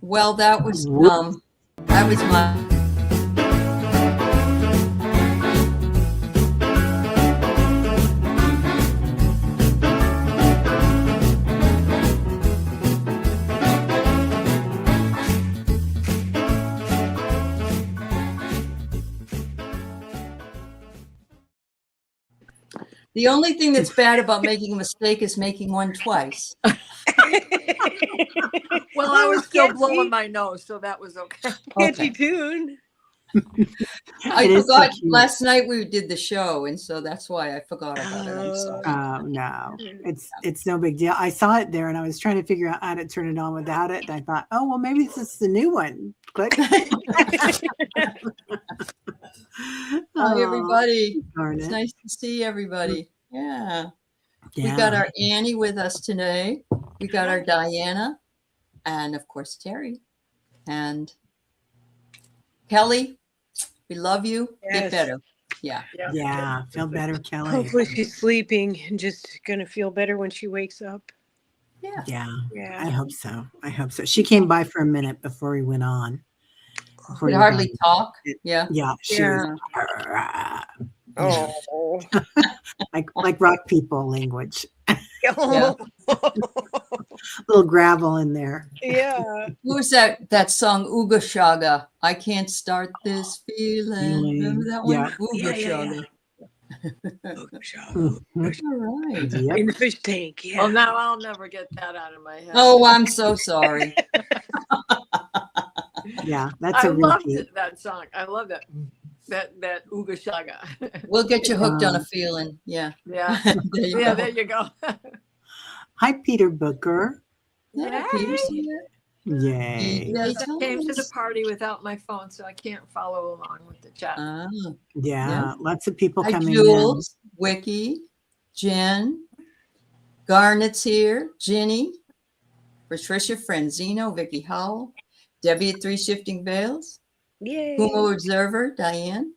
Well, that was my. The only thing that's bad about making a mistake is making one twice. Well, I was still blowing my nose, so that was okay. Catchy tune. I forgot last night we did the show, and so that's why I forgot about it. I'm sorry. Oh no, it's no big deal. I saw it there, and I was trying to figure out how to turn it on without it. And I thought, oh well, maybe this is the new one. Click. Hi, everybody. It's nice to see everybody. Yeah. We got our Annie with us today. We got our Diana, and of course Teri, and Kelly. We love you. Yes. Get better. Yeah. Feel better, Kelly. Hopefully she's sleeping and just gonna feel better when she wakes up. Yeah. I hope so. She came by for a minute before we went on. We hardly talk. Yeah. She was, like rock people language. Little gravel in there. Yeah. Who was that song Ooga Shaga? I can't start this feeling. Remember that one? Yeah. Ooga Shaga. All right. Yep. In the fish tank. Yeah. Well, now I'll never get that out of my head. Oh, I'm so sorry. Yeah, that's I a loved repeat. that song. I love that. That Ooga Shaga. We'll get you hooked on a feeling. Yeah. Yeah. There you go. Hi, Peter Booker. Yeah, Peter's here. Yay. I came to the party without my phone, so I can't follow along with the chat. Lots of people Hi, coming Jules, Wiki, Jen, Garnet's here, Ginny, Patricia Frenzino, Vicky Howell, Debbie at Three Shifting Veils, Yay. Kumo Observer, Diane,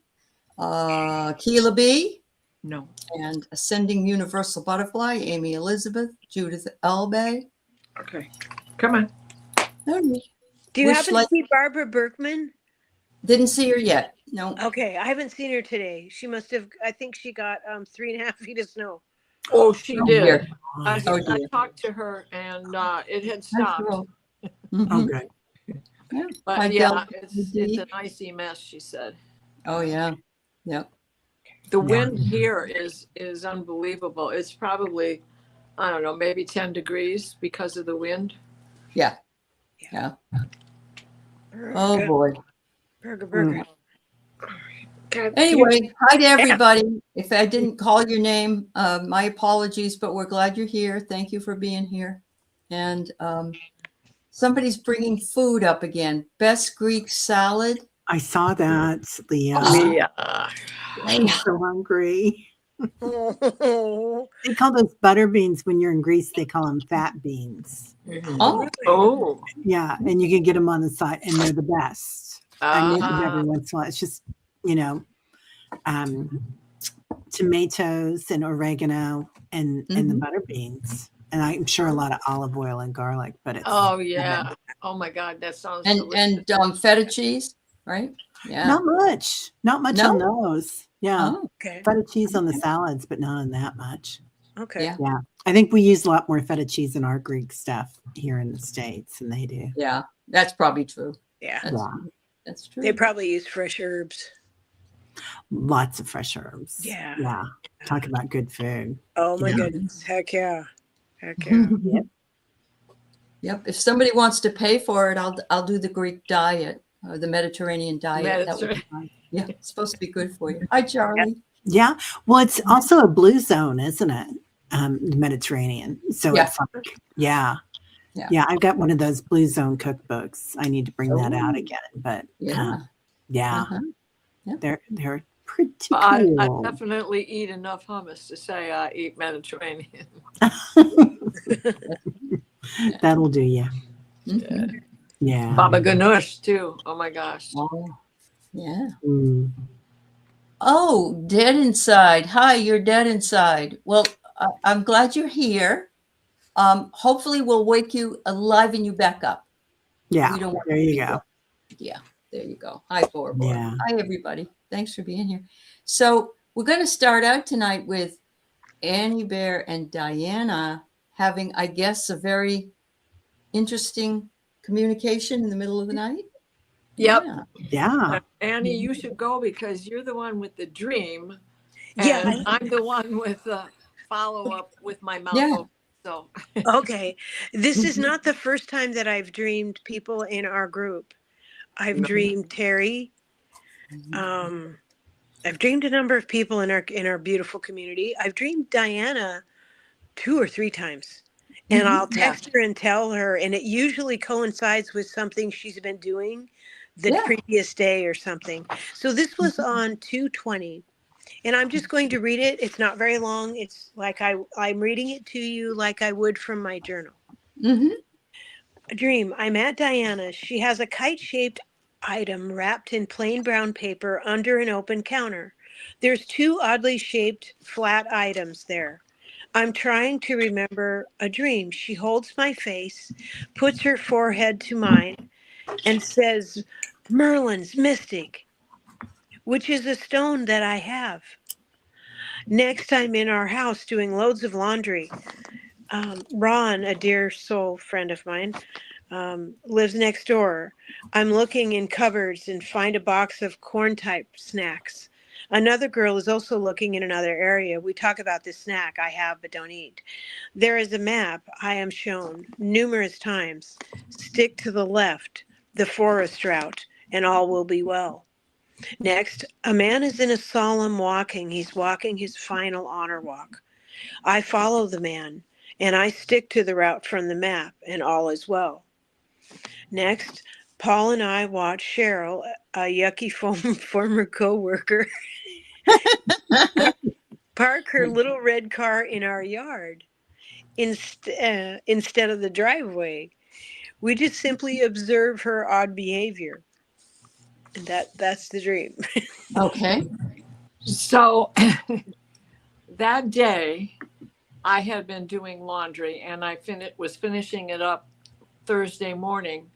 Keela B, No. and Ascending Universal Butterfly, Amy Elizabeth, Judith Elbay. Okay. Come on. Do you happen to see Barbara Berkman? Didn't see her yet. No. Okay, I haven't seen her today. She must have. I think she got 3.5 feet of snow. Oh, she did. I talked to her, and it had stopped. Okay. Yeah. But yeah, it's an icy mess, she said. Oh yeah. Yep. The wind here is unbelievable. It's probably, I don't know, maybe 10 degrees because of the wind. Yeah. Oh boy. Burger. Anyway, hi to everybody. If I didn't call your name, my apologies, but we're glad you're here. Thank you for being here. And somebody's bringing food up again. Best Greek salad. I saw that, Leah. I'm so hungry. They call those butter beans when you're in Greece. They call them fat beans. Oh. Yeah, and you can get them on the side, and they're the best. I make them every once in a while. It's just, tomatoes and oregano and the butter beans. And I'm sure a lot of olive oil and garlic, but it's oh my God, that sounds and feta cheese, right? Yeah. Not much on those. Yeah. Oh, okay. Feta cheese on the salads, but not on that much. Okay. Yeah. I think we use a lot more feta cheese in our Greek stuff here in the States than they do. Yeah, that's probably true. Yeah. That's true. They probably use fresh herbs. Lots of fresh herbs. Yeah. Talk about good food. Oh my goodness. Heck yeah. Yep. Yep. If somebody wants to pay for it, I'll do the Greek diet or the Mediterranean diet. That would be fine. Yeah, it's supposed to be good for you. Hi, Charlie. Yeah. Well, it's also a blue zone, isn't it? The Mediterranean. So it's like, yeah. I've got one of those blue zone cookbooks. I need to bring that out again. But they're pretty cool. I definitely eat enough hummus to say I eat Mediterranean. That'll do you. Mm-hmm. Yeah. Baba ganoush too. Oh my gosh. Oh, yeah. Oh, dead inside. Hi, you're dead inside. Well, I'm glad you're here. Hopefully we'll wake you, liven you back up. Yeah. We don't want There you go. Yeah, there you go. Hi, Bora Bora. Yeah. Hi, everybody. Thanks for being here. So we're going to start out tonight with Annie Bear and Diana having, I guess, a very interesting communication in the middle of the night. Yep. Yeah. Yeah. Annie, you should go because you're the one with the dream. Yeah. And I'm the one with the follow up with my mouth Yeah. open. So Okay. This is not the first time that I've dreamed people in our group. I've dreamed Teri. I've dreamed a number of people in our beautiful community. I've dreamed Diana 2 or 3 times. And I'll text her and tell her, and it usually coincides with something she's been doing the Yeah. previous day or something. So this was on 2/20. And I'm just going to read it. It's not very long. It's like I'm reading it to you like I would from my journal. Mm-hmm. A dream. I'm at Diana's. She has a kite-shaped item wrapped in plain brown paper under an open counter. There's 2 oddly shaped flat items there. I'm trying to remember a dream. She holds my face, puts her forehead to mine, and says, Merlin's Mystic, which is a stone that I have. Next, I'm in our house doing loads of laundry. Ron, a dear soul friend of mine, lives next door. I'm looking in cupboards and find a box of corn-type snacks. Another girl is also looking in another area. We talk about this snack I have but don't eat. There is a map I am shown numerous times. Stick to the left, the forest route, and all will be well. Next, a man is in a solemn walking. He's walking his final honor walk. I follow the man, and I stick to the route from the map, and all is well. Next, Paul and I watch Cheryl, a yucky former co-worker, park her little red car in our yard instead of the driveway. We just simply observe her odd behavior. And that's the dream. Okay. so that day I had been doing laundry and I was finishing it up Thursday morning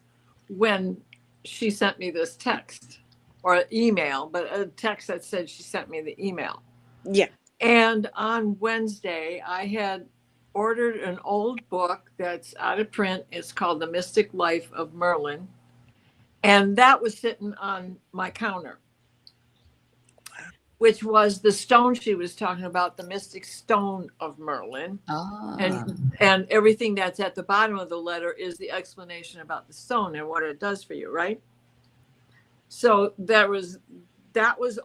when she sent me this text or email, but a text that said she sent me the email. Yeah. And on Wednesday, I had ordered an old book that's out of print. It's called The Mystic Life of Merlin. And that was sitting on my counter, which was the stone she was talking about, the mystic stone of Merlin. Ah. And everything that's at the bottom of the letter is the explanation about the stone and what it does for you, right? So that was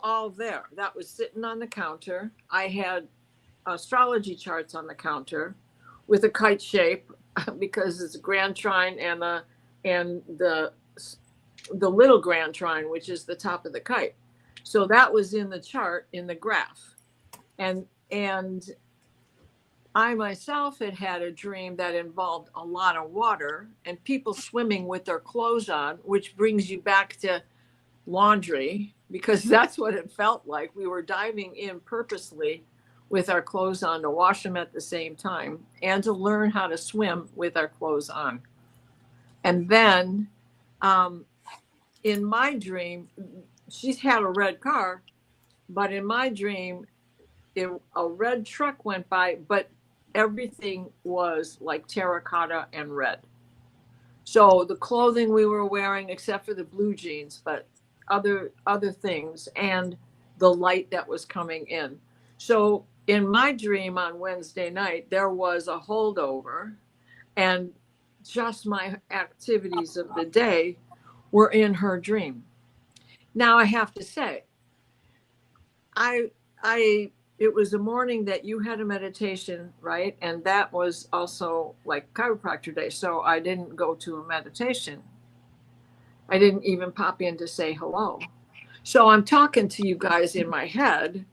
all there. That was sitting on the counter. I had astrology charts on the counter with a kite shape because it's a grand trine and the little grand trine, which is the top of the kite. So that was in the chart in the graph. And I myself had a dream that involved a lot of water and people swimming with their clothes on, which brings you back to laundry, because that's what it felt like. We were diving in purposely with our clothes on to wash them at the same time and to learn how to swim with our clothes on. And then in my dream, she's had a red car, but in my dream, a red truck went by, but everything was like terracotta and red. So the clothing we were wearing, except for the blue jeans, but other things, and the light that was coming in. So in my dream on Wednesday night, there was a holdover, and just my activities of the day were in her dream. Now I have to say, it was a morning that you had a meditation, right? And that was also like chiropractor day. So I didn't go to a meditation. I didn't even pop in to say hello. So I'm talking to you guys in my head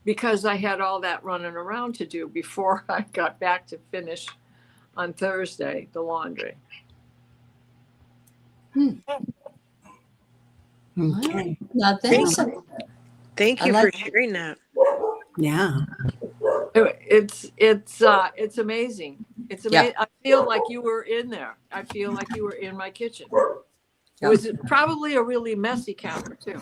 because I had all that running around to do before I got back to finish on Thursday, the laundry. Okay. Now thanks. Thank you I like for sharing that. Yeah. It's amazing. It's amazing. Yeah. I feel like you were in there. I feel like you were in my kitchen. It Yeah. was probably a really messy counter too.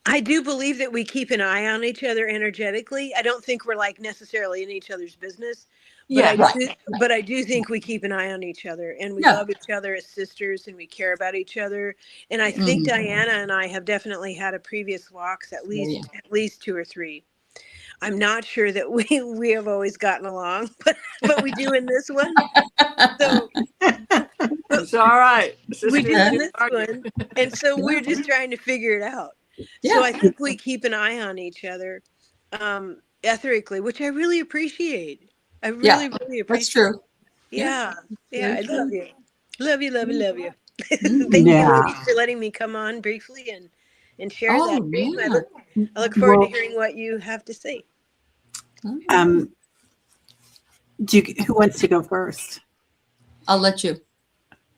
I do believe that we keep an eye on each other energetically. I don't think we're like necessarily in each other's business, but Yeah, I do think we keep an eye on each other, and we Yeah. love each other as sisters, and we care about each other. And I think Mhm. Diana and I have definitely had a previous walks, at Yeah. least 2 or 3. I'm not sure that we have always gotten along, but we do in this one. So it's all right. we Sisters do in do this argue. one, and so we're just trying to figure it out. Yeah. So I think we keep an eye on each other, ethically, which I really appreciate. I really appreciate. That's true. Yeah, Very I true. love you, love you, love you, love you. Mhm. Thank you, Yeah. ladies, for letting me come on briefly and share Oh, that dream. yeah. I look forward Well- to hearing what you have to say. who wants to go first? I'll let you.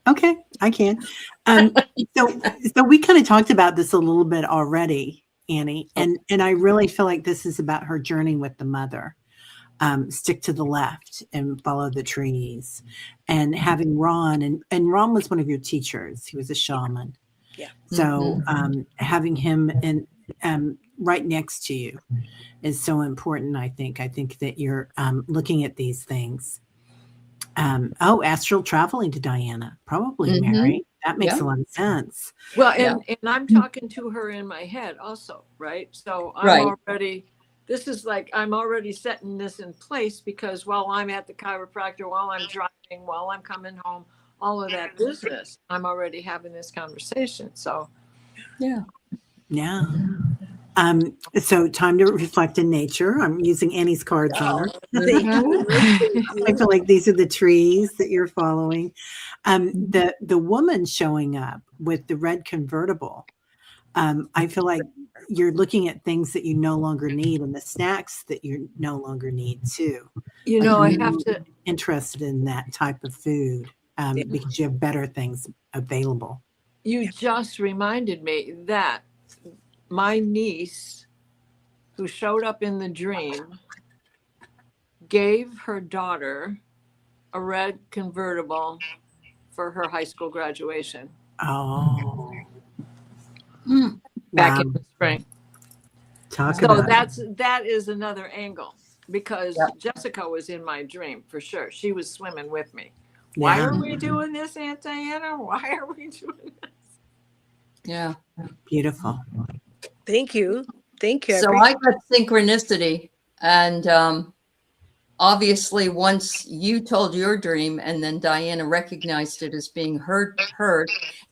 Okay, I can. So we kind of talked about this a little bit already, Annie, and I really feel like this is about her journey with the mother. Stick to the left and follow the trees, and having Ron, and Ron was one of your teachers. He was a shaman. Yeah. So having him right next to you is so important. I think that you're looking at these things. Astral traveling to Diana, probably Mhm. Mary. That makes Yeah. a lot of sense. Well, and I'm talking to her in my head also, right? So Right. I'm already setting this in place, because while I'm at the chiropractor, while I'm driving, while I'm coming home, all of that business, I'm already having this conversation. So Yeah. Yeah. So time to reflect in nature. I'm using Annie's cards on her. Thank you. I feel like these are the trees that you're following. The woman showing up with the red convertible. I feel like you're looking at things that you no longer need, and the snacks that you no longer need too. I have to. Interested in that type of food because you have better things available. You just reminded me that my niece, who showed up in the dream, gave her daughter a red convertible for her high school graduation Oh, back wow. in the spring. Talk So about that is another angle, because Jessica was in my dream for sure. She was swimming with me. Why are we doing this, Aunt Diana? Why are we doing this? Yeah. Beautiful. Thank you. So I got synchronicity, and obviously once you told your dream, and then Diana recognized it as being heard,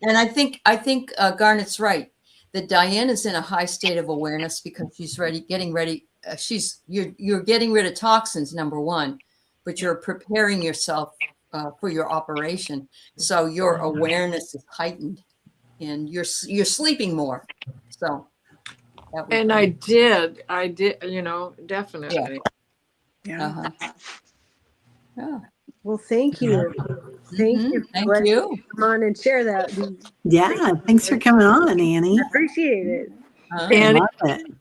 and I think Garnet's right that Diana's in a high state of awareness because she's getting ready. You're getting rid of toxins, number one, but you're preparing yourself for your operation, so your awareness is heightened, and you're sleeping more. So. And I did, definitely. Yeah. Yeah. Well, thank you. Thank you. Thank you. Come on and share that. Yeah. Thanks for coming on, Annie. Appreciate it. And Love it.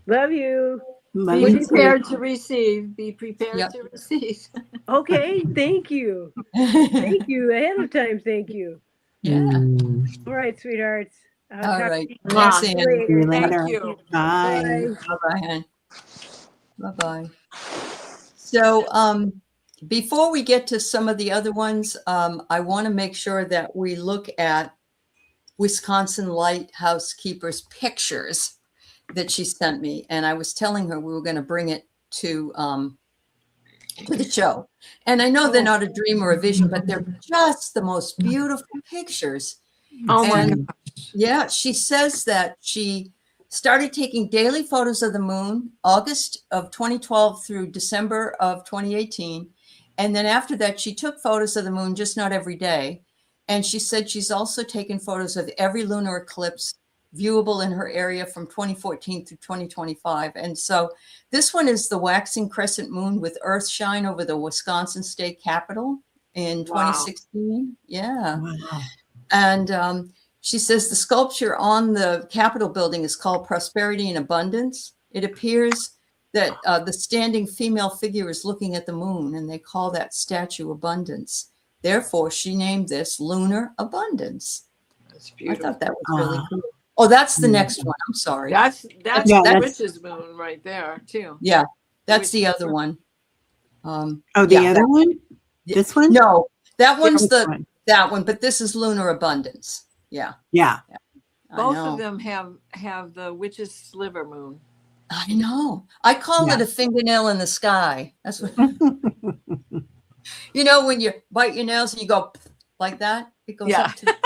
Love you. Love be you too. prepared to receive. Be prepared Yep. to receive. Okay. Thank you. Thank you ahead of time. Thank you. Yeah. All right, sweethearts. All right. Mwah. Thanks, Annie. See you Thank later. you. Bye. Bye-bye, hon. Bye-bye. So before we get to some of the other ones, I want to make sure that we look at Wisconsin Lighthouse Keeper's pictures that she sent me. And I was telling her we were going to bring it to the show. And I know they're not a dream or a vision, but they're just the most beautiful pictures. Oh my And God. yeah, she says that she started taking daily photos of the moon August of 2012 through December of 2018. And then after that, she took photos of the moon, just not every day. And she said she's also taken photos of every lunar eclipse viewable in her area from 2014 through 2025. And so this one is the waxing crescent moon with earth shine over the Wisconsin state capitol in 2016. Yeah. Wow. And she says the sculpture on the Capitol building is called Prosperity and Abundance. It appears that the standing female figure is looking at the moon, and they call that statue Abundance. Therefore, she named this Lunar Abundance. That's I beautiful. thought that was really cool. Oh, that's the Yeah. next one. I'm sorry. That's Yeah, the that's- witch's moon right there too. Yeah, that's the Which- other one. Oh, the yeah, other one? Yeah. This one? No, that one's This one. that one, but this is Lunar Abundance. Yeah, Yeah. I Both know. of them have the witch's sliver moon. I know. I call Yeah. it a fingernail in the sky. That's what you know when you bite your nails and you go like that. It goes Yeah. up to the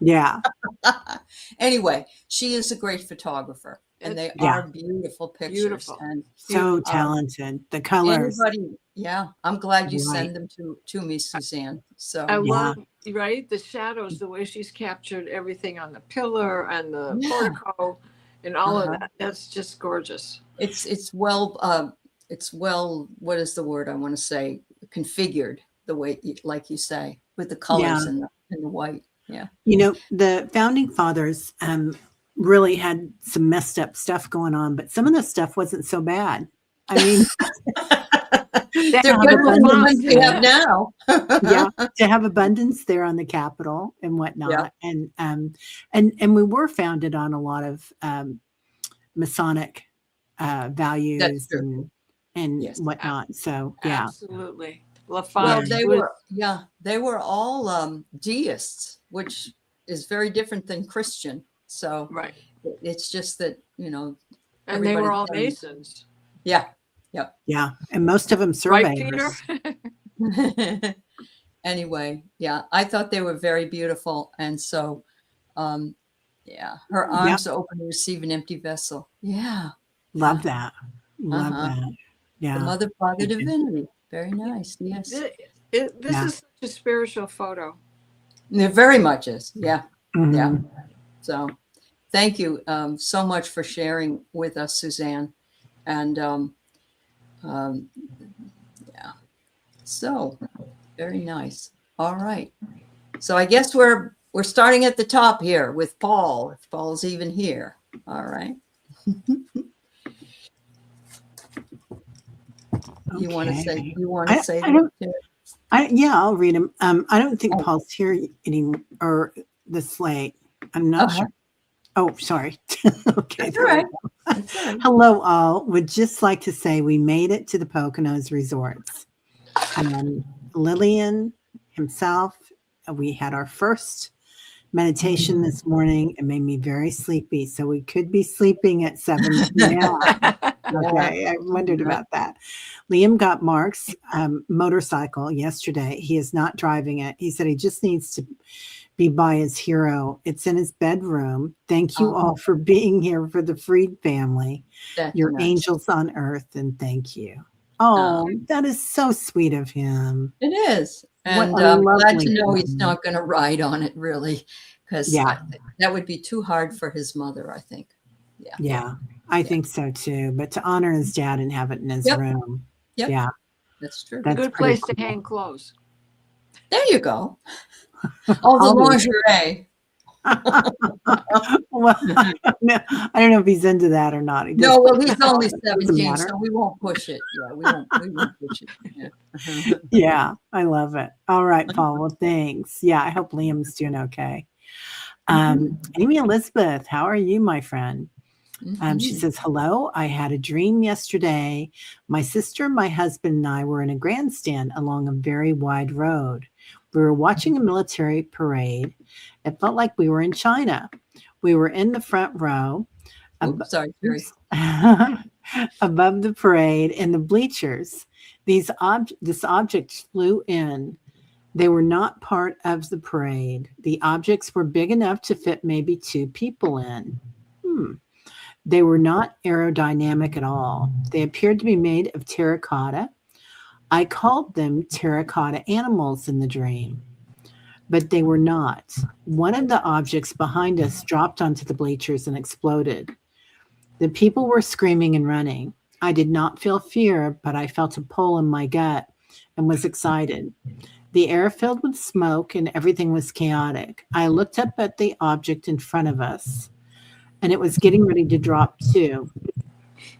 Yeah. sky. Anyway, she is a great photographer, and they Yeah. are beautiful pictures. Beautiful. And So talented. The colors. anybody, yeah, I'm glad you Right. send them to me, Suzanne. So I Yeah. love, right, the shadows, the way she's captured everything on the pillar and the Yeah. portico and all Uh-huh. of that. That's just gorgeous. it's well what is the word I want to say, configured the way like you say, with the colors Yeah. and the white. Yeah. You know, the founding fathers really had some messed up stuff going on, but some of the stuff wasn't so bad. I mean, They're have good a with the bunch ones we of- have now. yeah, to have abundance there on the Capitol and whatnot, and we were founded on a lot of Masonic values true. and Yes. whatnot. So yeah, Absolutely. Well, LaFontaine they were all deists, which is very different than Christian. So right. it's just that, you know, And they were all everybody's- Masons. yeah. yeah, and most of them Right, surveyors. Peter? Anyway, yeah, I thought they were very beautiful. And so, yeah, her arms are open to receive an empty vessel. Yeah. Love that. Love Uh-huh. that. Yeah. The Mother, Father, Thank you. Divinity. Very nice. Yes. This Yeah. is such a spiritual photo. It very much is. Yeah. Mhm. Yeah. So thank you so much for sharing with us, Suzanne. And yeah. So very nice. All right. So I guess we're starting at the top here with Paul, if Paul's even here. All right. You want to say I that don't- too? Yeah, I'll read them. I don't think Oh. Paul's here anymore or this late. I'm not Uh-huh. sure. Oh, sorry. Okay. That's all right. That's all right. Hello, all. Would just like to say we made it to the Poconos resorts. Lillian himself, we had our first meditation this morning. It made me very sleepy. So we could be sleeping at 7 p.m. Okay, I wondered about that. Liam got Mark's motorcycle yesterday. He is not driving it. He said he just needs to be by his hero. It's in his bedroom. Thank you all for being here for the Freed family. That's Your nice. angels on earth, and thank you. Oh, that is so sweet of him. It is. And What a I'm glad lovely to know he's family. not going to ride on it, really, because Yeah. that would be too hard for his mother, I think. Yeah, I think so too. But to honor his dad and have it in his Yep. room. Yep. Yeah, That's true. That's Good pretty place to cool. hang clothes. There you go. All the Always. lingerie. Well, I don't know if he's into that or not. He No, just- well, he's only Doesn't 17, matter. so we won't push it. Yeah, we won't push it. Yeah. Yeah, I love it. All right, Paul. Well, thanks. Yeah, I hope Liam's doing okay. Amy Elizabeth, how are you, my friend? She says, hello. I had a dream yesterday. My sister, my husband, and I were in a grandstand along a very wide road. We were watching a military parade. It felt like we were in China. We were in the front row. Oops, sorry, Teri. Above the parade in the bleachers. This object flew in. They were not part of the parade. The objects were big enough to fit maybe 2 people in. They were not aerodynamic at all. They appeared to be made of terracotta. I called them terracotta animals in the dream, but they were not. One of the objects behind us dropped onto the bleachers and exploded. The people were screaming and running. I did not feel fear, but I felt a pull in my gut and was excited. The air filled with smoke and everything was chaotic. I looked up at the object in front of us, and it was getting ready to drop too.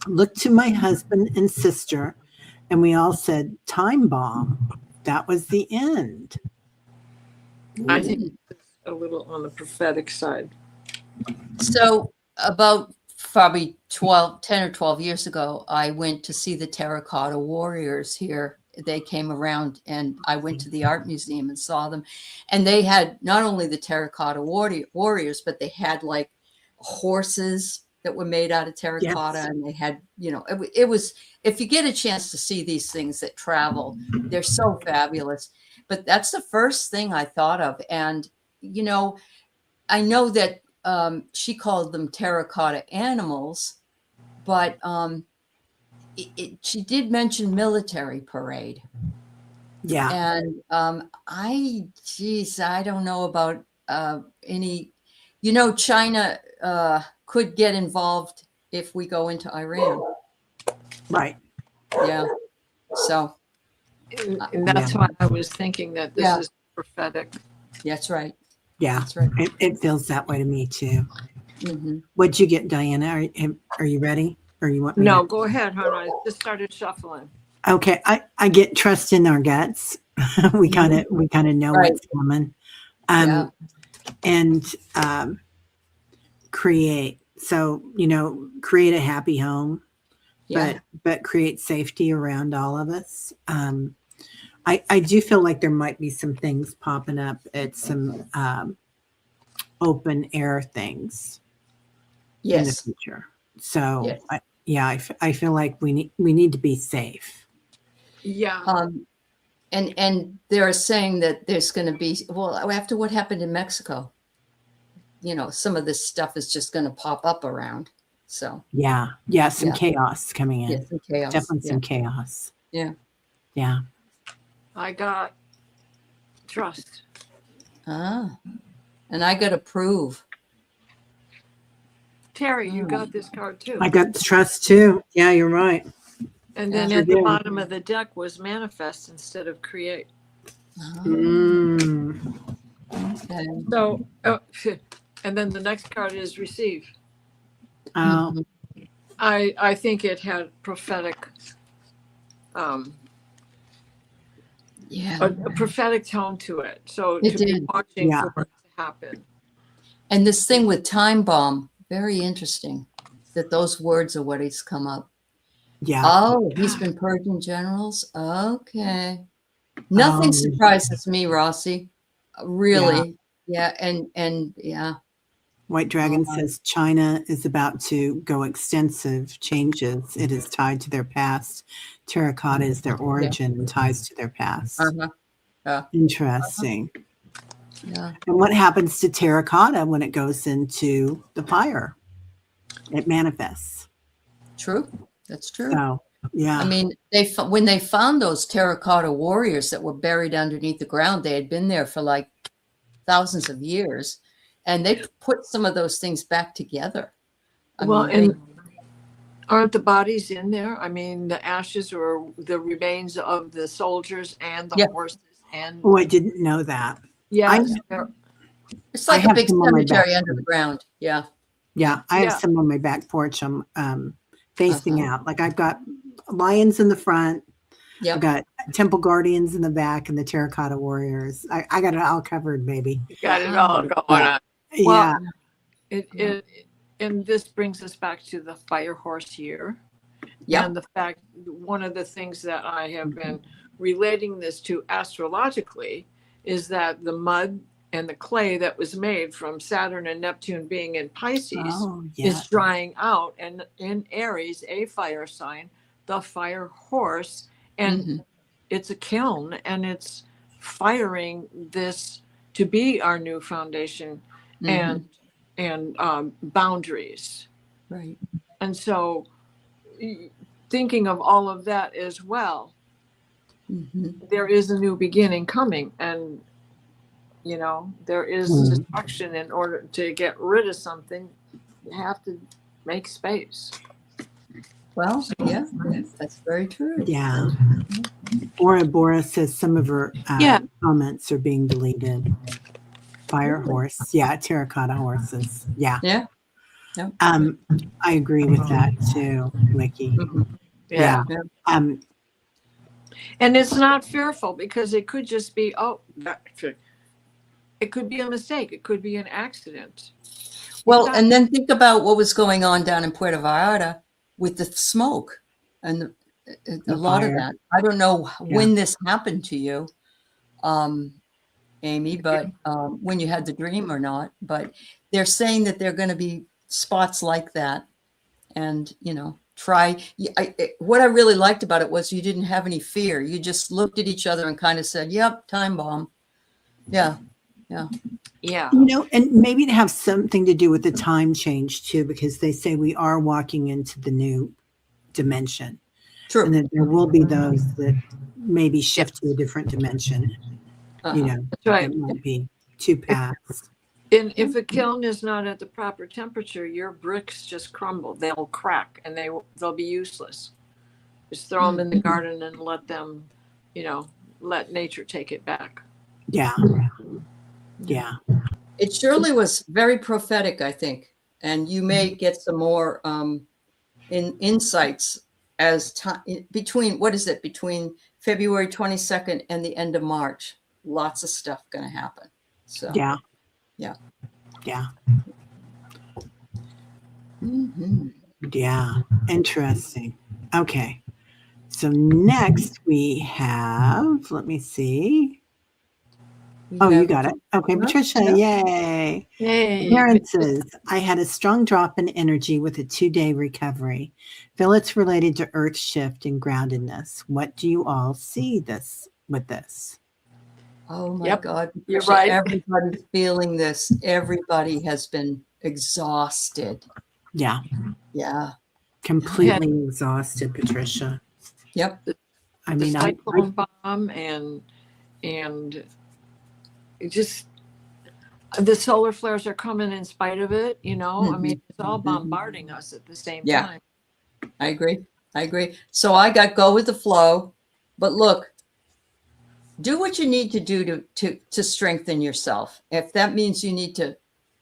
Looked to my husband and sister, and we all said, time bomb. That was the end. I think it's a little on the prophetic side. So about probably 10 or 12 years ago, I went to see the Terracotta Warriors here. They came around and I went to the art museum and saw them. And they had not only the Terracotta Warriors, but they had like horses that were made out of terracotta. Yes. And they had, it was, if you get a chance to see these things that travel, they're so fabulous. But that's the first thing I thought of. And, I know that she called them terracotta animals, but she did mention military parade. Yeah. And I don't know about any, China could get involved if we go into Iran. Right. Yeah. So. And that's why I was thinking that this is prophetic. That's right. Yeah. That's right. It feels that way to me too. Mm-hmm. What'd you get, Diana? Are you ready? Or you want me No, to? go ahead, hon. I just started shuffling. Okay. I get trust in our guts. we kind of know Right. what's coming. And create. So, create a happy home, but create safety around all of us. I do feel like there might be some things popping up at some open air things in the future. So I feel like we need to be safe. Yeah. And they're saying that there's going to be, after what happened in Mexico, some of this stuff is just going to pop up around. So some chaos coming in. Some chaos. Definitely some chaos. Yeah. I got trust. And I got approve. Teri, you got this card too. I got the trust too. Yeah, you're right. And then at the bottom of the deck was manifest instead of create. Okay. So, and then the next card is receive. Oh, I think it had prophetic, a prophetic tone to it. So It to be did. watching for it to happen. And this thing with time bomb, very interesting that those words are what has come up. yeah. Oh, he's been purging generals. Okay. Nothing surprises me, Rossi. Really. Yeah. And White Dragon says China is about to go extensive changes. It is tied to their past. Terracotta is their origin and ties to their past. Interesting. Yeah. And what happens to terracotta when it goes into the fire? It manifests. True. That's true. So, yeah. I mean, when they found those terracotta warriors that were buried underneath the ground, they had been there for like thousands of years, and they put some of those things back together. And aren't the bodies in there? I mean, the ashes or the remains of the soldiers and the horses and. Oh, I didn't know that. Yeah. It's like a big cemetery under the ground. Yeah. Yeah. I have some on my back porch. I'm facing out. Like I've got lions in the front. Yeah. I've got temple guardians in the back and the terracotta warriors. I got it all covered, baby. You got it all going on. Well, And this brings us back to the fire horse year. Yeah. And the fact, one of the things that I have been relating this to astrologically is that the mud and the clay that was made from Saturn and Neptune being in Pisces is drying out. And in Aries, a fire sign, the fire horse, and it's a kiln and it's firing this to be our new foundation and boundaries. Right. And so thinking of all of that as well, there is a new beginning coming, and there is destruction. In order to get rid of something, you have to make space. Well, yeah, that's very true. yeah. Bora says some of her comments are being deleted. Fire horse. Yeah, terracotta horses. Yeah. Yeah. Yeah. I agree with that too, Vicky. Mhm. Yeah. Yeah. Um, And it's not fearful because it could just be, it could be a mistake. It could be an accident. Well, not- and then think about what was going on down in Puerto Vallarta with the smoke and The a lot of fire. that. I don't know Yeah. when this happened to you, Amy, but when you had the dream or not. But they're saying that there are going to be spots like that, and what I really liked about it was you didn't have any fear. You just looked at each other and kind of said, "Yep, time bomb." Yeah, yeah. Yeah. And maybe it have something to do with the time change too, because they say we are walking into the new dimension, True. and that there will be those that maybe shift to a different dimension. Uh-huh. That's right. That might be too past. And if a kiln is not at the proper temperature, your bricks just crumble. They'll crack and they'll be useless. Just throw them in the garden and let them, let nature take it back. Yeah. Yeah. It surely was very prophetic, I think, and you may get some more insights as time between February 22nd and the end of March. Lots of stuff going to happen. So Yeah. Yeah. Yeah. Mhm. Yeah. Interesting. Okay. So next we have, let me see. Oh, you got it. Okay, Patricia, yay. Yay. Appearances. I had a strong drop in energy with a 2-day recovery. Feel it's related to earth shift and groundedness. What do you all see with this? Oh my Yep, God. you're Patricia, right. Everybody's feeling this. Everybody has been exhausted. Yeah, Yeah. completely exhausted, Patricia. Yep. I The mean, cyclone bomb and it just the solar flares are coming in spite of it, I mean, it's all bombarding us at the same Yeah. time. I agree. So I got go with the flow, but look, do what you need to do to strengthen yourself. If that means you need to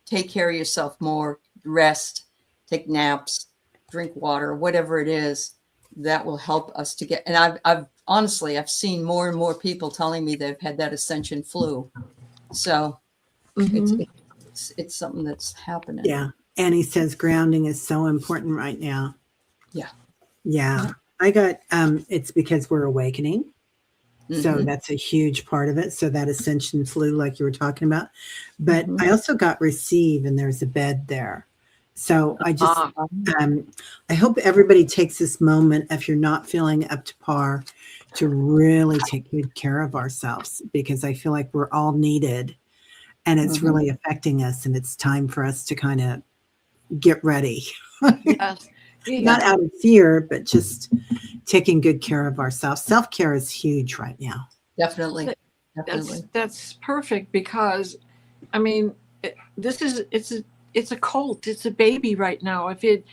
take care of yourself more, rest, take naps, drink water, whatever it is, that will help us to get. And I've honestly, I've seen more and more people telling me they've had that ascension flu. So it's something that's happening. yeah. Annie says grounding is so important right now. Yeah. Yeah. I got, it's because we're awakening. So that's a huge part of it. So that ascension flu, like you were talking about, but I also got receive, and there's a bed there. So I just, I hope everybody takes this moment, if you're not feeling up to par, to really take good care of ourselves, because I feel like we're all needed and it's really affecting us, and it's time for us to kind of get ready. Yes. Not out of fear, but just taking good care of ourselves. Self-care is huge right now. Definitely. That's perfect, because I mean, it's a colt, it's a baby right now. If it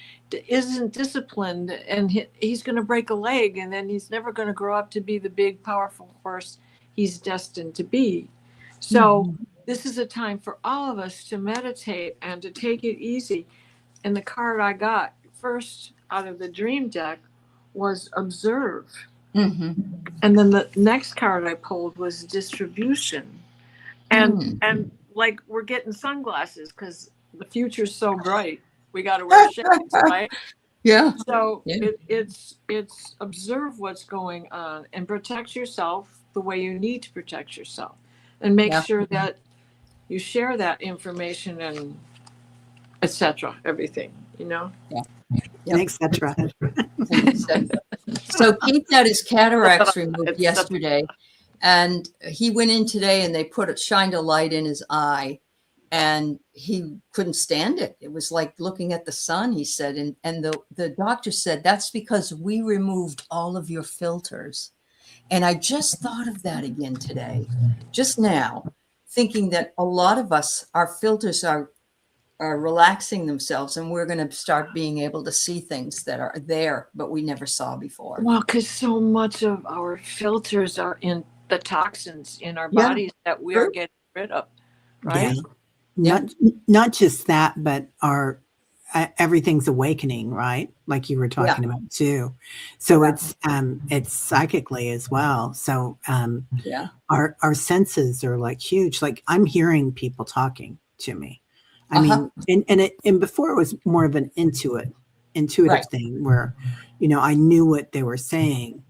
isn't disciplined, and he's going to break a leg, and then he's never going to grow up to be the big powerful horse he's destined to be. So this is a time for all of us to meditate and to take it easy. And the card I got first out of the dream deck was observe. And then the next card I pulled was distribution. And like, we're getting sunglasses because the future's so bright. We got to wear shades, right? Yeah. So it's observe what's going on and protect yourself the way you need to protect yourself, and make sure that you share that information and etc. Everything, Etc. So Keith had his cataracts removed yesterday, and he went in today and they shined a light in his eye, and he couldn't stand it. It was like looking at the sun, he said. And the doctor said, that's because we removed all of your filters. And I just thought of that again today, just now, thinking that a lot of us, our filters are relaxing themselves, and we're going to start being able to see things that are there, but we never saw before. Well, because so much of our filters are in the toxins in our bodies that we are getting rid of, right? Yeah. Not just that, but our everything's awakening, right? Like you were talking about too. So it's psychically as well. So Yeah. our senses are like huge. Like I'm hearing people talking to me. I Uh-huh. mean, and before it was more of an intuitive Right. thing where, I knew what they were saying.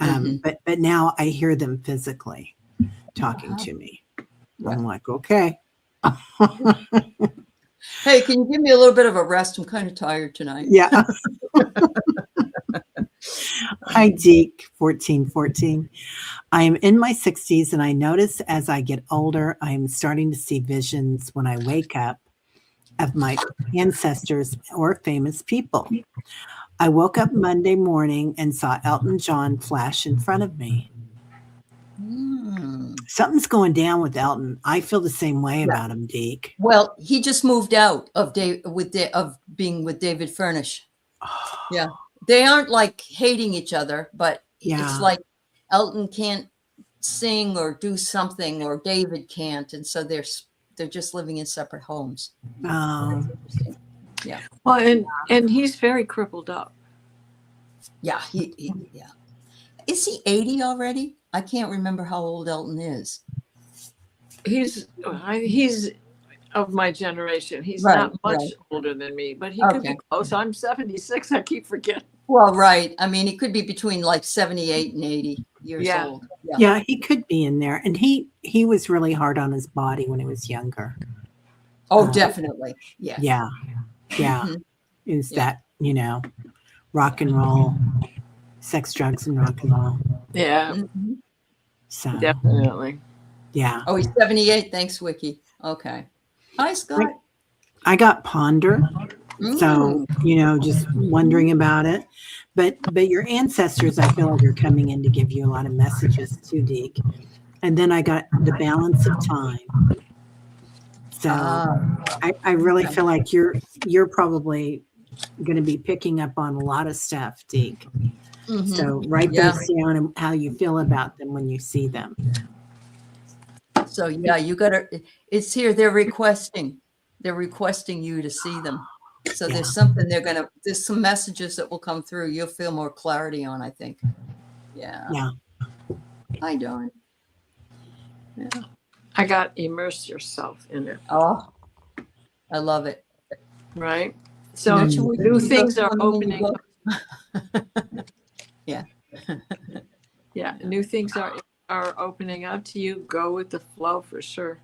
Mhm. But now I hear them physically talking Uh-huh. to me. Yeah. I'm like, okay. Hey, can you give me a little bit of a rest? I'm kind of tired tonight. Yeah. Hi, Deke, 1414. I am in my 60s, and I notice as I get older, I am starting to see visions when I wake up of my ancestors or famous people. I woke up Monday morning and saw Elton John flash in front of me. Mm. Something's going down with Elton. I feel the same way Yeah. about him, Deke. Well, he just moved out of being with David Furnish. Yeah. They aren't like hating each other, but Yeah. it's like Elton can't sing or do something, or David can't, and so they're just living in separate homes. Oh, Yeah. Well, and he's very crippled up. Yeah. Yeah. Is he 80 already? I can't remember how old Elton is. He's of my generation. He's Right, not much right. older than me, but he could Okay. be close. I'm 76. I keep forgetting. Well, right. I mean, he could be between like 78 and 80 years Yeah. old. yeah, he could be in there. And he was really hard on his body when he was younger. Oh, definitely. Yeah. Yeah. Yeah. Mhm. Is Yeah. that, rock and roll, sex, drugs, and rock and roll. Yeah, Mhm. So, definitely. yeah. Oh, he's 78. Thanks, Wiki. Okay. Hi, Scott. I got ponder. So, Mm. just wondering about it. But your ancestors, I feel like, are coming in to give you a lot of messages too, Deke. And then I got the balance of time. So I really feel like you're probably going to be picking up on a lot of stuff, Deke. Mhm. So write Yeah. those down and how you feel about them when you see them. So yeah, you gotta, it's here. They're requesting you to see them. So Yeah. there's some messages that will come through. You'll feel more clarity on, I think. Yeah. Yeah. Hi, Dawn. Yeah. I got immerse yourself in it. Oh, I love it. Right. So Mm. new things are opening. Yeah. Yeah, new things are opening up to you. Go with the flow for sure.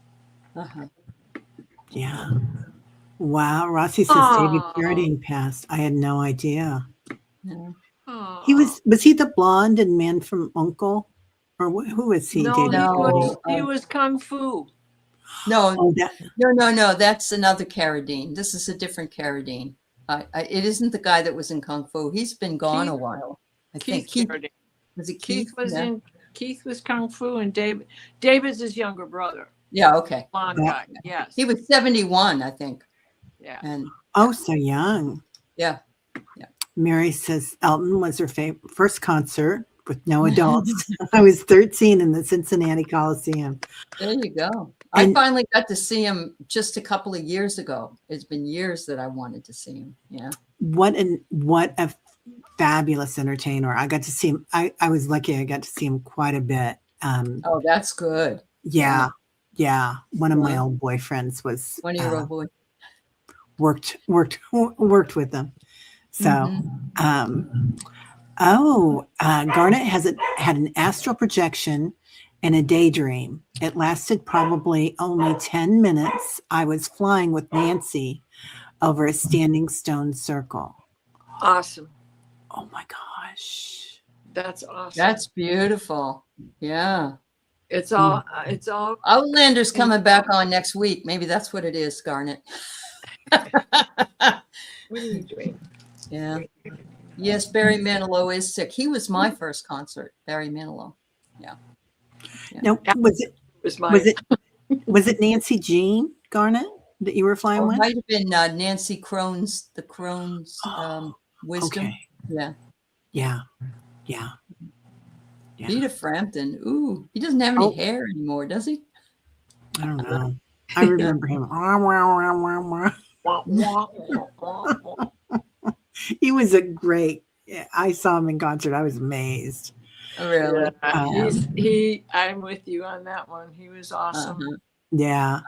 Uh-huh. Yeah. Wow. Rossi says David Carradine passed. I had no idea. Yeah. He was he the blonde and man from Uncle? Or who was he? No, David Carradine? he was Kung Fu. No, Oh, no. That's another Carradine. This is a different Carradine. It isn't the guy that was in Kung Fu. He's been gone Keith- a while. I Keith think Carradine. was it Keith? Keith was Kung Fu, and David's his younger brother. Yeah. Okay. Blonde guy. Yes. He was 71, I think. Yeah. And oh, so young. yeah. Mary says Elton was her first concert with no adults. I was 13 in the Cincinnati Coliseum. There you go. And- I finally got to see him just a couple of years ago. It's been years that I wanted to see him. Yeah. What a fabulous entertainer. I got to see him. I was lucky. I got to see him quite a bit. Oh, that's good. Yeah. One of my Yeah. old boyfriends was 20-year-old boy. worked with them. So, Mhm. Garnet had an astral projection and a daydream. It lasted probably only 10 minutes. I was flying with Nancy over a standing stone circle. Awesome. Oh my gosh. That's awesome. That's beautiful. Yeah. It's all. Outlander's coming back on next week. Maybe that's what it is, Garnet. What are you doing? Yeah. Yes, Barry Manilow is sick. He was my first concert, Barry Manilow. Yeah. No, was it Nancy Jean Garnet that you were flying It with? might have been Nancy Crone's wisdom. Okay. Yeah. Yeah. Peter Frampton. Ooh, he doesn't have any hair anymore, does he? I don't know. I remember him. Wah, wah, wah, wah, wah. He was a great. I saw him in concert. I was amazed. Really? I'm with you on that one. He was awesome. Uh-huh. Yeah.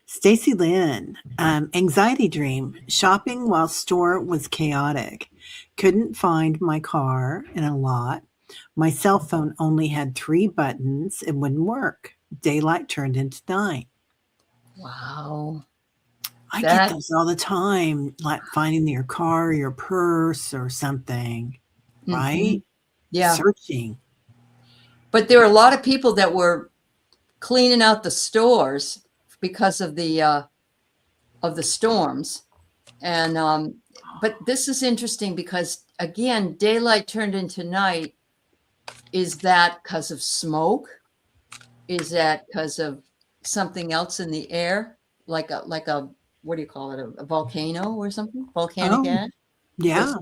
Stacy Lynn, anxiety dream. Shopping while store was chaotic. Couldn't find my car in a lot. My cell phone only had 3 buttons. It wouldn't work. Daylight turned into night. Wow. I get those all the time, like finding your car, your purse, or something, right? Yeah. Searching. But there were a lot of people that were cleaning out the stores because of the storms. And but this is interesting because again, daylight turned into night. Is that because of smoke? Is that because of something else in the air, like a what do you call it, a volcano or something? Volcanic ash? Yeah.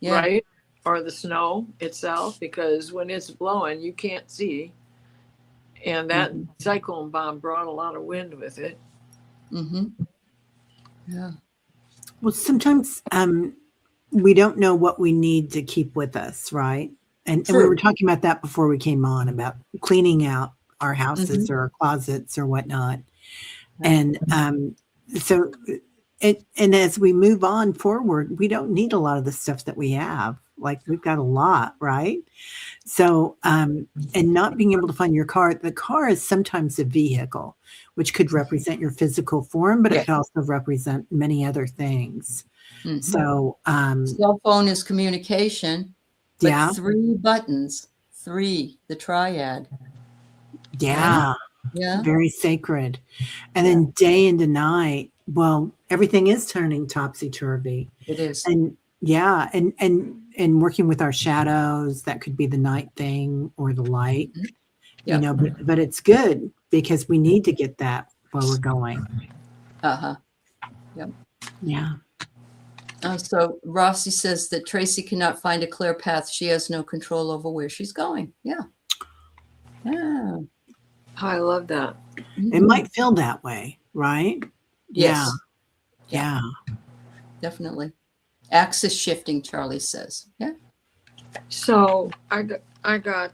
Yeah. Right? Or the snow itself, because when it's blowing, you can't see. And that cyclone bomb brought a lot of wind with it. Yeah. Well, sometimes we don't know what we need to keep with us, right? And we were talking about that before we came on, about cleaning out our houses or our closets or whatnot. And so, and as we move on forward, we don't need a lot of the stuff that we have. Like we've got a lot, right? So, and not being able to find your car, the car is sometimes a vehicle, which could represent your physical form, but it could also represent many other things. So, cell phone is communication, but 3 buttons, 3, the triad. Yeah. Very sacred. And then day into night, well, everything is turning topsy-turvy. It is. And yeah, and working with our shadows, that could be the night thing or the light, you know, but it's good because we need to get that where we're going. Yep. Yeah. So Rossi says that Tracy cannot find a clear path. She has no control over where she's going. Yeah. Yeah. I love that. It might feel that way, right? Yes. Yeah. Definitely. Axis shifting, Charlie says. Yeah. So I got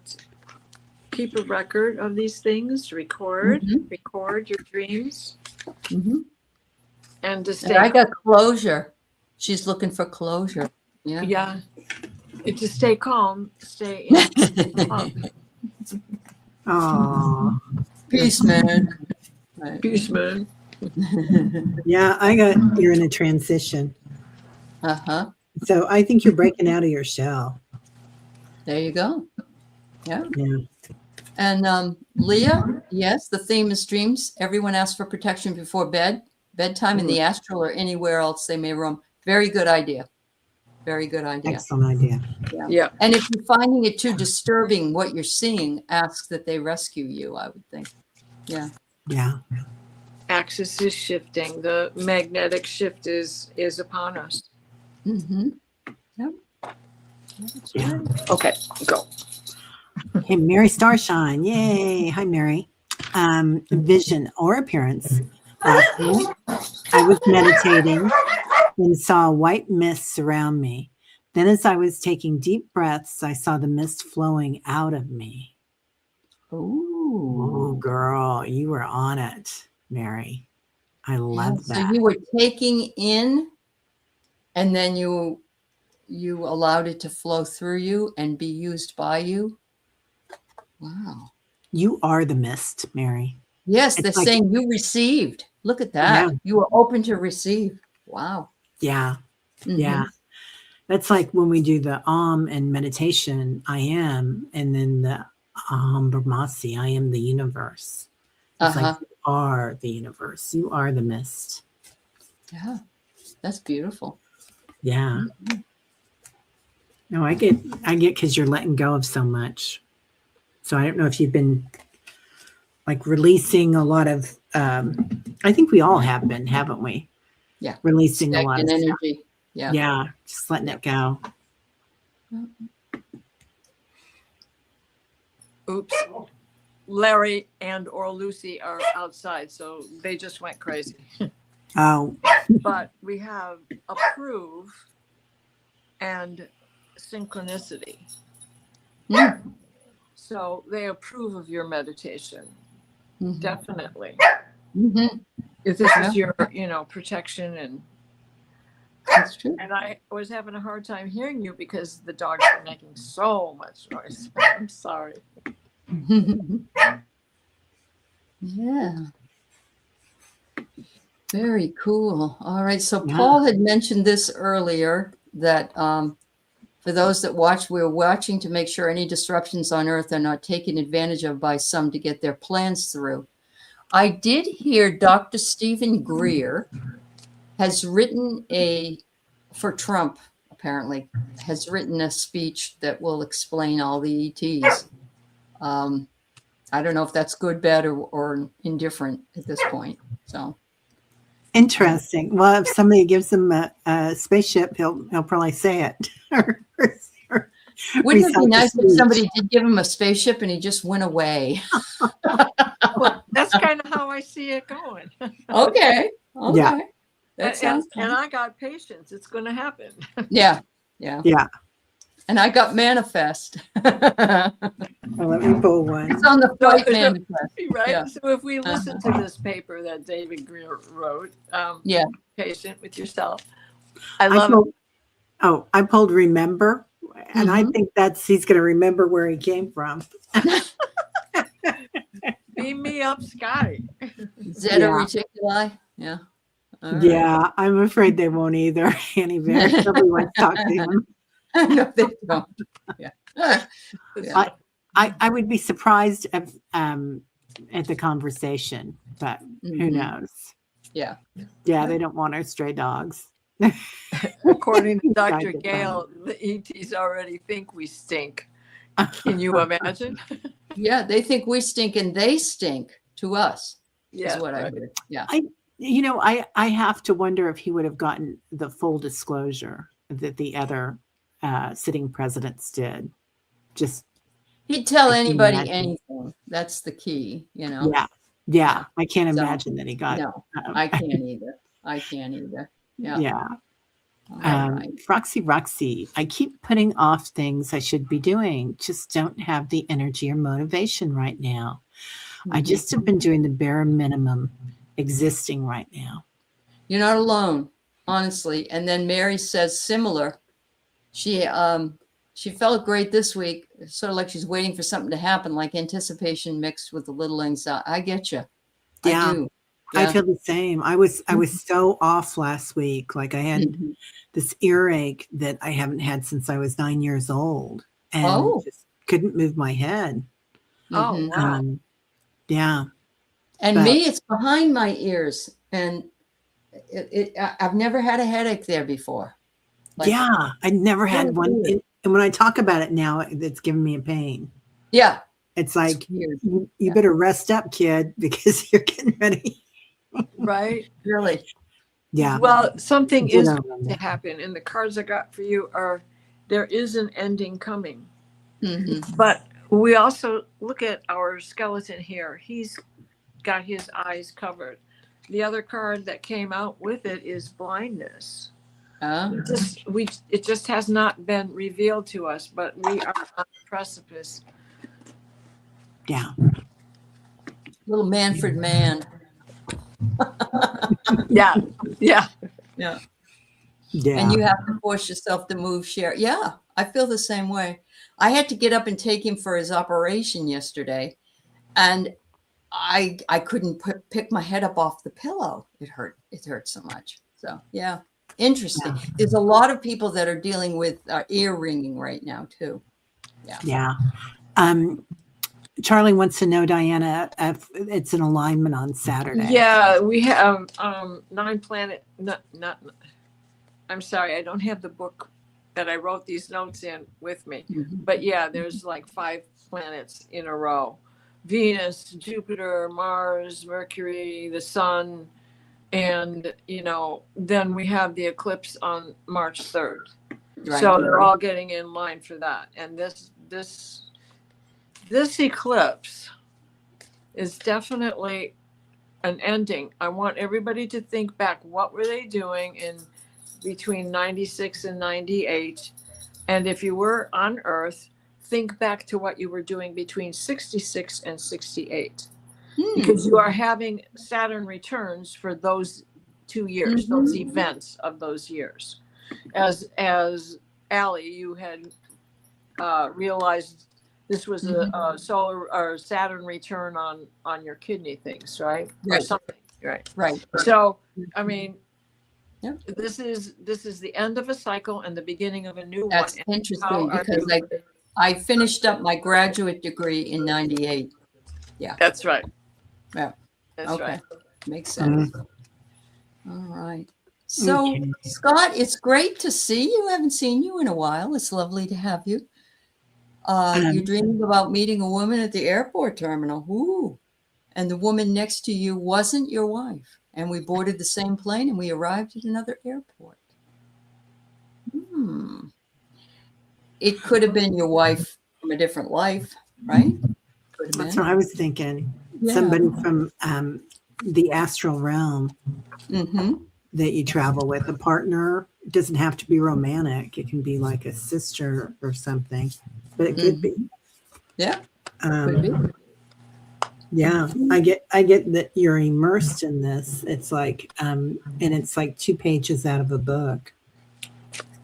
keep a record of these things, record your dreams, and to stay. And I got closure. She's looking for closure. Yeah. Yeah. And to stay calm, stay in. Oh, peace, man. Right. Peace, man. Yeah, I got you're in a transition. So I think you're breaking out of your shell. There you go. Yeah. Yeah. And Leah, yes, the theme is dreams. Everyone asks for protection before bedtime in the astral or anywhere else they may roam. Very good idea. Very good idea. Excellent idea. Yeah. And if you're finding it too disturbing what you're seeing, ask that they rescue you, I would think. Yeah. Yeah. Axis is shifting. The magnetic shift is upon us. Yep. Yeah. Okay, go. Hey, Mary Starshine. Yay. Hi, Mary. Vision or appearance. Last night, I was meditating and saw white mist surround me. Then as I was taking deep breaths, I saw the mist flowing out of me. Ooh. Oh, girl, you were on it, Mary. I love that. So you were taking in and then you allowed it to flow through you and be used by you. Wow. You are the mist, Mary. Yes, It's they're saying you received. Look at that. Yeah. You were open to receive. Wow. Yeah. Yeah. That's like when we do the and meditation, I am, and then the Brahmasi, I am the universe. It's like you are the universe. You are the mist. Yeah. That's beautiful. Yeah. No, I get because you're letting go of so much. So I don't know if you've been like releasing a lot of I think we all have been, haven't we? Yeah. Releasing a lot of energy. stuff. Yeah. Yeah. Just letting it go. Oops. Larry and or Lucy are outside, so they just went crazy. Oh, but we have approve and synchronicity. Mm. So they approve of your meditation, Mhm. definitely. Mhm. If this Yeah. is your, protection That's true. and I was having a hard time hearing you because the dogs were making so much noise. I'm sorry. Yeah. Very cool. All right. So Yeah. Paul had mentioned this earlier that for those that watch, we're watching to make sure any disruptions on Earth are not taken advantage of by some to get their plans through. I did hear Dr. Stephen Greer has written for Trump, apparently, has written a speech that will explain all the ETs. I don't know if that's good, bad, or indifferent at this point. So Interesting. Well, if somebody gives him a spaceship, he'll probably say it. wouldn't it recite be the nice if speech. somebody did give him a spaceship and he just went away? Well, that's kind of how I see it going. Okay. Yeah. That sounds and I got patience. It's going to happen. Yeah. Yeah. And I got manifest. Well, let me pull one. It's on the flight So- manifest. Right. Yeah. So if we listen to this paper that David Greer wrote, Yeah. patient with yourself. I love it. I pulled remember, and I Mhm. think he's going to remember where he came from. Beam me up, Scotty. Zeta Yeah. Reticuli. Yeah. All right. Yeah, I'm afraid they won't either. Annie Bear, nobody wants to talk to him. No, they don't. Yeah. Yeah. I would be surprised at the conversation, but who Mhm. knows? Yeah. Yeah, they don't want our stray dogs. According to Dr. Guide the Gale, the ETs already think we stink. Can you imagine? Yeah. They think we stink and they stink to us. Yeah. Is what I right. heard. Yeah. I have to wonder if he would have gotten the full disclosure that the other sitting presidents did. Just He'd tell I can anybody imagine. anything. That's the key, you know? Yeah. I can't So, imagine that he got. No, I can't either. Yeah. Yeah. All right. Roxy, I keep putting off things I should be doing. Just don't have the energy or motivation right now. I Mhm. just have been doing the bare minimum existing right now. You're not alone, honestly. And then Mary says similar. She felt great this week, sort of like she's waiting for something to happen, like anticipation mixed with a little anxiety. I get you. Yeah. I do. I Yeah. feel the same. I was so off last week. Like I had Mhm. this earache that I haven't had since I was 9 years old, and just couldn't move my head. Oh, Mhm. wow. Yeah. And But- me, it's behind my ears, and I've never had a headache there before. Like, yeah. I never had really one. weird. And when I talk about it now, it's giving me a pain. Yeah. It's It's like, weird. you Yeah. better rest up, kid, because you're getting ready. Right. Really. Yeah. Well, something You is know, going to happen. And the cards I got for you are there is an ending coming. Mhm. But we also look at our skeleton here. He's got his eyes covered. The other card that came out with it is blindness. It just has not been revealed to us, but we are on the precipice. Yeah. Little Manfred Man. Yeah. Yeah. Yeah. And you have to force yourself to move, share. Yeah, I feel the same way. I had to get up and take him for his operation yesterday, and I couldn't pick my head up off the pillow. It hurt. It hurt so much. So yeah, interesting. Yeah. There's a lot of people that are dealing with ear ringing right now too. Yeah. Charlie wants to know, Diana, if it's an alignment on Saturday. Yeah, we have 9 planet. Not. I'm sorry, I don't have the book that I wrote these notes in with me. Mhm. But yeah, there's like 5 planets in a row: Venus, Jupiter, Mars, Mercury, the Sun, and then we have the eclipse on March 3rd. Right. So they're all getting in line for that. And this eclipse is definitely an ending. I want everybody to think back, what were they doing in between 96 and 98? And if you were on Earth, think back to what you were doing between 66 and 68. Because you are having Saturn returns for those 2 years, those events of those years. As Aley, you had realized this was a solar or Saturn return on your kidney things, right? Right. Or something, right? Right. So, I mean, Yep. this is the end of a cycle and the beginning of a new That's one. interesting How are because you- I finished up my graduate degree in 98. That's right. Yeah. That's Okay. right. Makes sense. All right. So, Okay. Scott, it's great to see you. I haven't seen you in a while. It's lovely to have you. You're dreaming about meeting a woman at the airport terminal. Ooh. And the woman next to you wasn't your wife. And we boarded the same plane and we arrived at another airport. It could have been your wife from a different life, right? Could have That's been. what I was thinking. Yeah. Somebody from the astral realm that you travel with, a partner. It doesn't have to be romantic. It can be like a sister or something, but it could be. Yeah. Could be. Yeah, I get that you're immersed in this. It's like, and it's like 2 pages out of a book.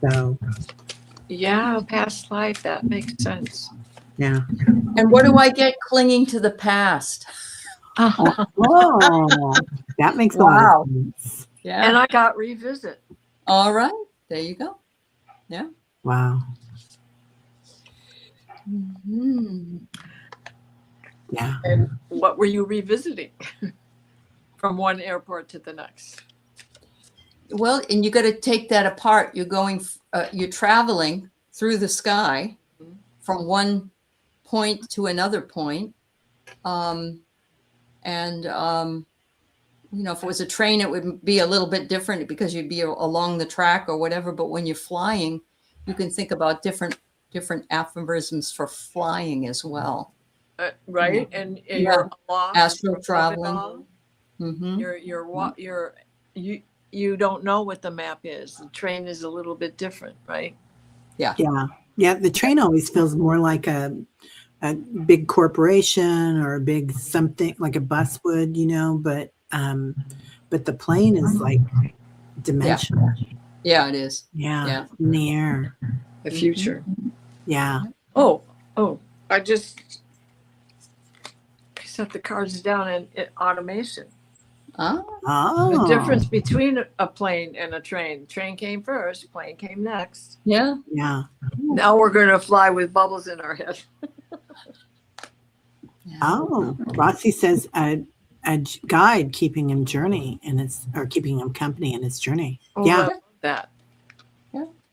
So Yeah, past life. That makes sense. yeah. And what do I get clinging to the past? Oh, that makes a lot of sense. Yeah. And I got revisit. All right. There you go. Yeah. Wow. Mhm. Yeah. And what were you revisiting from one airport to the next? Well, and you got to take that apart. You're traveling through the sky from one point to another point. If it was a train, it would be a little bit different because you'd be along the track or whatever. But when you're flying, you can think about different aphorisms for flying as well. Right, and you're lost. Astral traveling. Mm-hmm. You don't know what the map is. The train is a little bit different, right? Yeah. The train always feels more like a big corporation or a big something like a bus would, but the plane is like dimensional. Yeah, it is. Yeah. In the air. The future. Yeah. Oh, I set the cards down in automation. Oh. The difference between a plane and a train. Train came first, plane came next. Yeah. Yeah. Now we're going to fly with bubbles in our head. Yeah. Oh, Rossi says a guide keeping him keeping him company in his journey. Oh, Yeah. I love that.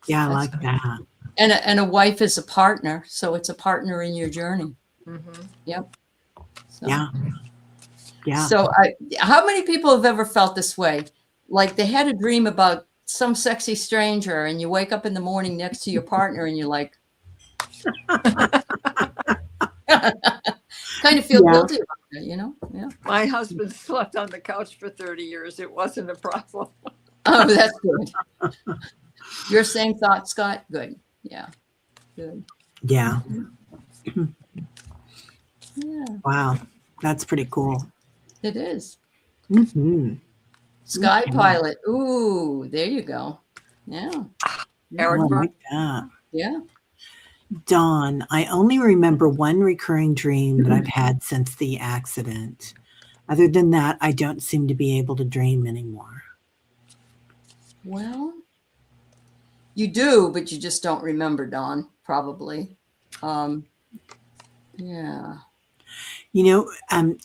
Yeah, I like that. And a wife is a partner, so it's a partner in your journey. Mm-hmm. Yep. So. Yeah. Yeah. So how many people have ever felt this way? Like they had a dream about some sexy stranger and you wake up in the morning next to your partner and you're like, kind of feel guilty about it, Yeah. My husband slept on the couch for 30 years. It wasn't a problem. Oh, that's good. Your same thought, Scott? Good. Yeah. Good. Yeah. Yeah, Wow. That's pretty cool. it is. Mm-hmm. Sky Pilot. Ooh, there you go. Yeah. I like that. Yeah. Dawn, I only remember one recurring dream that I've had since the accident. Other than that, I don't seem to be able to dream anymore. Well, you do, but you just don't remember, Dawn, probably. Yeah.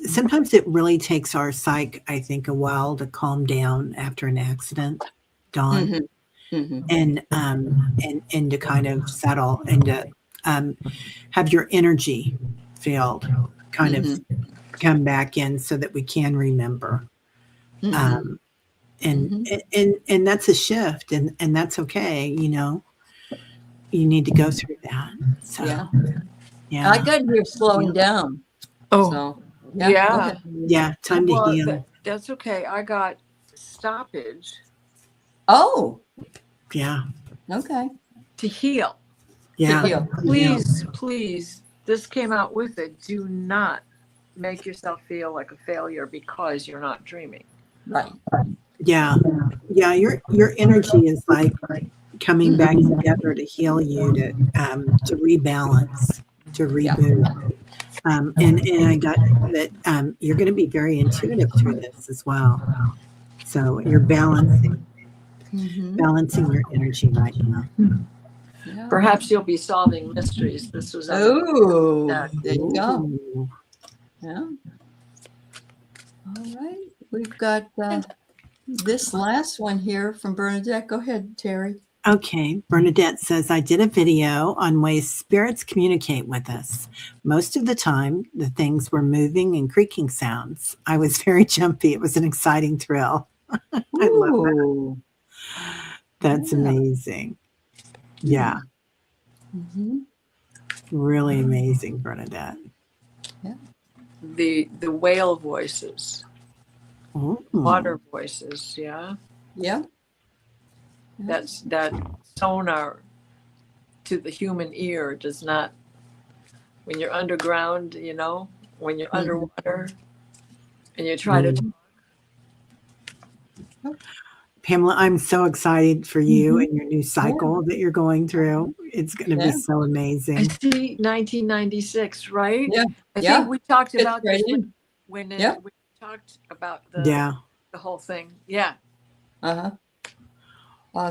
Sometimes it really takes our psyche, I think, a while to calm down after an accident, Dawn, and to kind of settle and to have your energy field kind of come back in so that we can remember. And that's a shift, and that's okay. You need to go through that. So I got here slowing down. Oh, So, yeah. Yeah, time to heal. That's okay. I got stoppage Oh, Yeah. okay. to heal. Yeah. heal. Please, please, this came out with it. Do not make yourself feel like a failure because you're not dreaming. Right. Yeah. Yeah. Your energy is like coming back together to heal you, to rebalance, to Yeah. reboot. And I got that you're going to be very intuitive through this as well. So you're balancing your energy right now. Yeah. Perhaps you'll be solving mysteries. This was on Oh, the there you go. Ooh. Yeah. All right. We've got this last one here from Bernadette. Go ahead, Teri. Okay, Bernadette says, I did a video on ways spirits communicate with us. Most of the time, the things were moving and creaking sounds. I was very jumpy. It was an exciting thrill. I love that. Ooh. That's Yeah. amazing. Yeah, Mm-hmm. really amazing, Bernadette. the whale voices, Ooh. water voices. Yeah, Yeah. that's that sonar to the human ear does not. When you're underground, you know, when you're underwater, and you try to. Pamela, I'm so excited for you and your new cycle that you're going through. It's going to be so I amazing. see 1996, right? Yeah. I Yeah. think we talked Fits about right this in. when Yeah. we talked about the whole thing. Yeah. Uh-huh.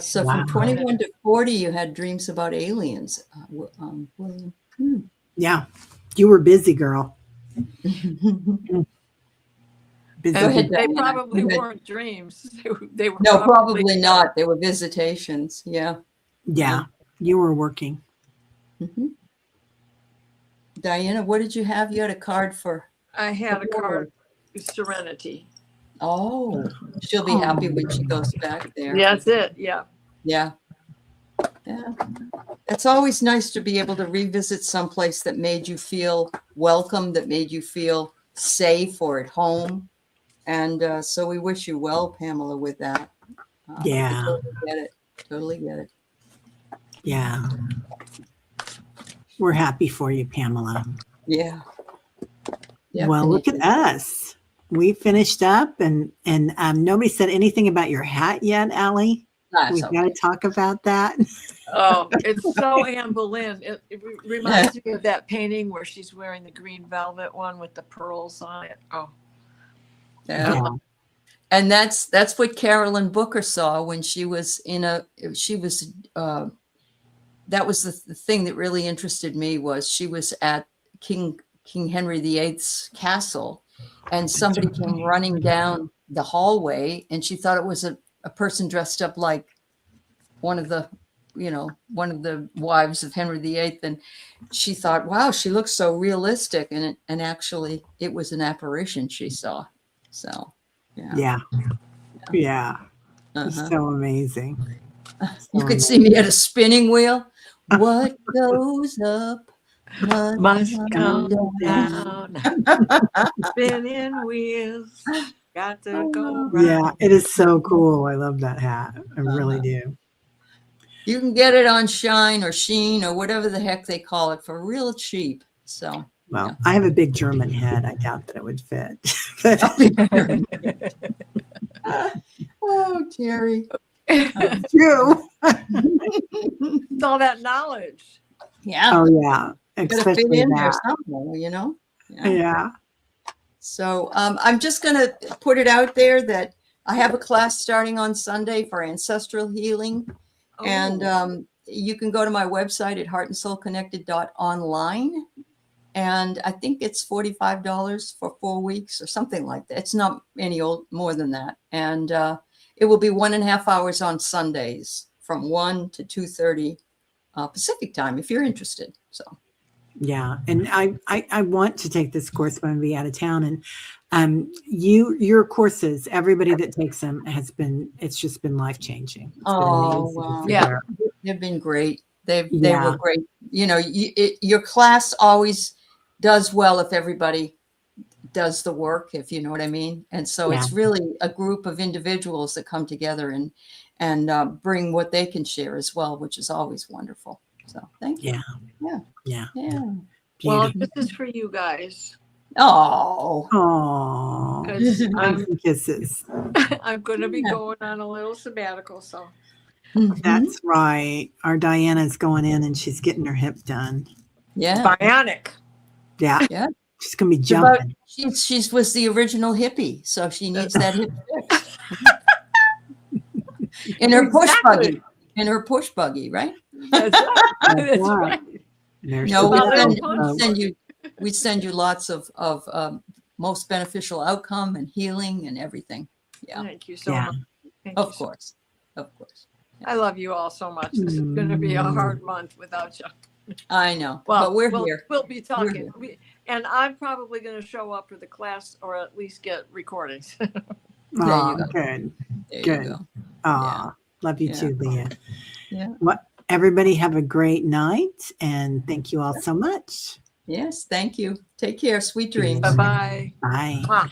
So Wow. from 21 to 40, you had dreams about aliens, William. Yeah, you were busy, girl. Busy. Go ahead, They Diana. probably Go ahead. weren't dreams. They were No, probably not. They were visitations. Yeah. Yeah, you were working. Mm-hmm. Diana, what did you have? You had a card for. I had a card, Serenity. Oh, she'll be happy when she goes back there. Yeah, that's it. Yeah. Yeah. Yeah. It's always nice to be able to revisit someplace that made you feel welcome, that made you feel safe or at home. And so we wish you well, Pamela, with that. Yeah. I totally get it. Totally get it. Yeah. We're happy for you, Pamela. Yeah. Yeah. Well, look at us. We finished up and nobody said anything about your hat yet, Aley. We've got to talk about that. Oh, it's so Anne Boleyn. It reminds me of that painting where she's wearing the green velvet one with the pearls on it. Oh. Yeah. And that's what Carolyn Booker saw when she was that was the thing that really interested me was she was at King Henry VIII's castle and somebody came running down the hallway and she thought it was a person dressed up like one of the wives of Henry VIII. And she thought, wow, she looks so realistic. And actually it was an apparition she saw. So, yeah. Uh-huh. So amazing. You could see me at a spinning wheel. What goes up must come down. Spinning wheels got to go round. Yeah, it is so cool. I love that hat. I really do. You can get it on Shine or Sheen or whatever the heck they call it for real cheap. So, well, I have a big German head. I doubt that it would fit. Oh, Teri. True. It's all that knowledge. Yeah. Oh, yeah. Especially fit in that. there somewhere, you know? Yeah. So I'm just going to put it out there that I have a class starting on Sunday for ancestral healing. Oh. And you can go to my website at heartandsoulconnected.online. And I think it's $45 for 4 weeks or something like that. It's not any more than that. And it will be 1.5 hours on Sundays from 1 to 2:30 Pacific time, if you're interested. So. Yeah. And I want to take this course when we out of town. And your courses, everybody that takes them it's just been life-changing. Oh, wow. Yeah. They've been great. They were great. You know, your class always does well if everybody does the work, if you know what I mean. And so it's really a group of individuals that come together and bring what they can share as well, which is always wonderful. So thank you. Yeah. Well, Beautiful. this is for you guys. Oh, Oh, Because kisses. I'm going to be Yeah. going on a little sabbatical. So That's right. Our Diana's going in and she's getting her hip done. yeah. bionic. Yeah. Yeah. She's gonna be It's about- jumping. She's was the original hippie, so she needs that hip fix. In her push Exactly. buggy. In her push buggy, right? That's right. That's right. right. There's No, the Well, bell, they'll folks. we send you lots of most beneficial outcome and healing and everything. Yeah, Thank you so Yeah. much. Thank you of so course. Of course. I love you all so much. This is going to be a hard month without you. I know. Well, but we're we'll, here. we'll be talking. here. And I'm probably going to show up for the class or at least get recordings. There Oh, you go. good. There Good. you go. Oh, love you Yeah. too, Leah. Yeah. What? Everybody have a great night, and thank you all so much. Yes, thank you. Take care. Sweet dreams. Bye-bye. Bye. Mwah.